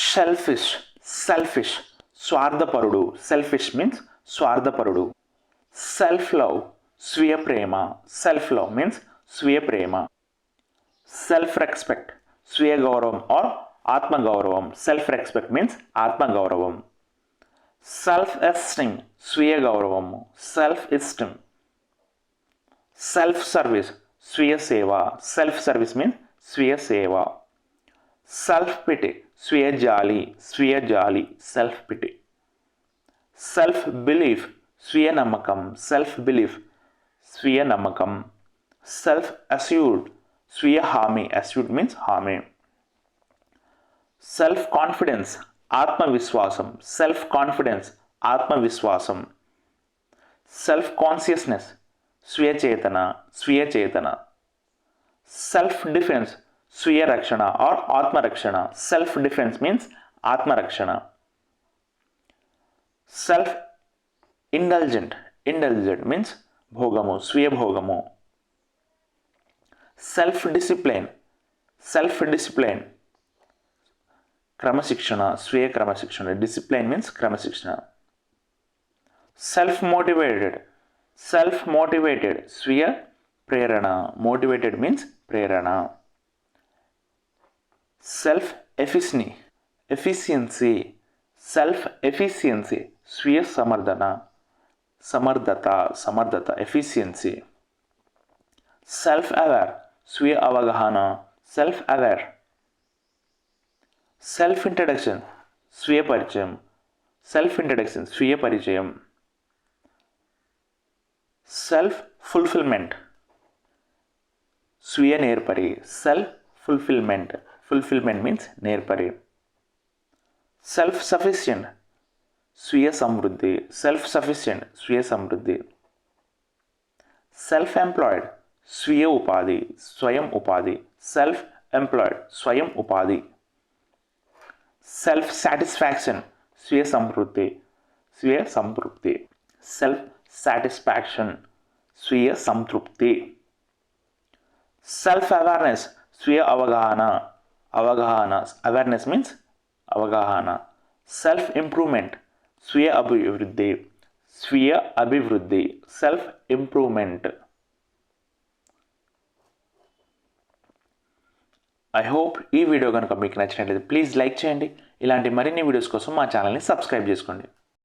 Shellfish, selfish, స్వార్థపరుడు. Selfish means స్వార్థపరుడు. Self love, స్వీయ ప్రేమ. సెల్ఫ్ లవ్ మీన్స్ స్వీయ ప్రేమ. సెల్ఫ్ రెస్పెక్ట్, స్వీయ గౌరవం ఆర్ ఆత్మగౌరవం. సెల్ఫ్ రెస్పెక్ట్ మీన్స్ ఆత్మగౌరవం. సెల్ఫ్ ఎస్టీమ్, స్వీయ గౌరవము. Self esteem. సెల్ఫ్ సర్వీస్, స్వీయ సేవ. సెల్ఫ్ సర్వీస్ మీన్స్ స్వీయ సేవ. సెల్ఫ్ పిటి, స్వీయ జాలి. స్వీయ జాలి, సెల్ఫ్ పిటి. సెల్ఫ్ బిలీఫ్, స్వీయ నమ్మకం. సెల్ఫ్ బిలీఫ్, స్వీయ నమ్మకం. సెల్ఫ్ అస్యూర్డ్, స్వీయ హామీ. అస్యూర్డ్ మీన్స్ హామీ. సెల్ఫ్ కాన్ఫిడెన్స్, ఆత్మవిశ్వాసం. సెల్ఫ్ కాన్ఫిడెన్స్, ఆత్మవిశ్వాసం. సెల్ఫ్ కాన్షియస్నెస్, స్వీయ చేతన. స్వీయ చేతన. సెల్ఫ్ డిఫెన్స్, స్వీయ రక్షణ ఆర్ ఆత్మరక్షణ. సెల్ఫ్ డిఫెన్స్ మీన్స్ ఆత్మరక్షణ. సెల్ఫ్ ఇండల్జెంట్, ఇండల్జెంట్ మీన్స్ భోగము, స్వీయ భోగము. సెల్ఫ్ డిసిప్లైన్, సెల్ఫ్ డిసిప్లైన్, క్రమశిక్షణ, స్వీయ క్రమశిక్షణ. డిసిప్లైన్ మీన్స్ క్రమశిక్షణ. సెల్ఫ్ మోటివేటెడ్, సెల్ఫ్ మోటివేటెడ్, స్వీయ ప్రేరణ. మోటివేటెడ్ మీన్స్ ప్రేరణ. Self efficiency, efficiency. Self efficiency, స్వీయ సమర్థన, సమర్థత, సమర్థత, ఎఫిషియన్సీ. సెల్ఫ్ అవేర్, స్వీయ అవగాహన. Self aware. సెల్ఫ్ ఇంట్రడక్షన్, స్వీయ పరిచయం. సెల్ఫ్ ఇంట్రడక్షన్, స్వీయ పరిచయం. సెల్ఫ్ ఫుల్ఫిల్మెంట్, స్వీయ నేర్పరి. సెల్ఫ్ ఫుల్ఫిల్మెంట్, ఫుల్ఫిల్మెంట్ మీన్స్ నేర్పరి. సెల్ఫ్ సఫిషియంట్, స్వీయ సమృద్ధి. సెల్ఫ్ సఫిషియంట్, స్వీయ సమృద్ధి. సెల్ఫ్ ఎంప్లాయిడ్, స్వీయ ఉపాధి, స్వయం ఉపాధి. సెల్ఫ్ ఎంప్లాయిడ్, స్వయం ఉపాధి. సెల్ఫ్ సాటిస్ఫాక్షన్, స్వీయ సంతృప్తి, స్వీయ సంతృప్తి. సెల్ఫ్ సాటిస్ఫాక్షన్, స్వీయ సంతృప్తి. సెల్ఫ్ అవేర్నెస్, స్వీయ అవగాహన, అవగాహన. అవేర్నెస్ మీన్స్ అవగాహన. సెల్ఫ్ ఇంప్రూవ్మెంట్, స్వీయ అభివృద్ధి, స్వీయ అభివృద్ధి. Self improvement. ఐ హోప్ ఈ వీడియో కనుక మీకు నచ్చినట్లయితే ప్లీజ్ లైక్ చేయండి. ఇలాంటి మరిన్ని వీడియోస్ కోసం మా ఛానల్ని సబ్స్క్రైబ్ చేసుకోండి.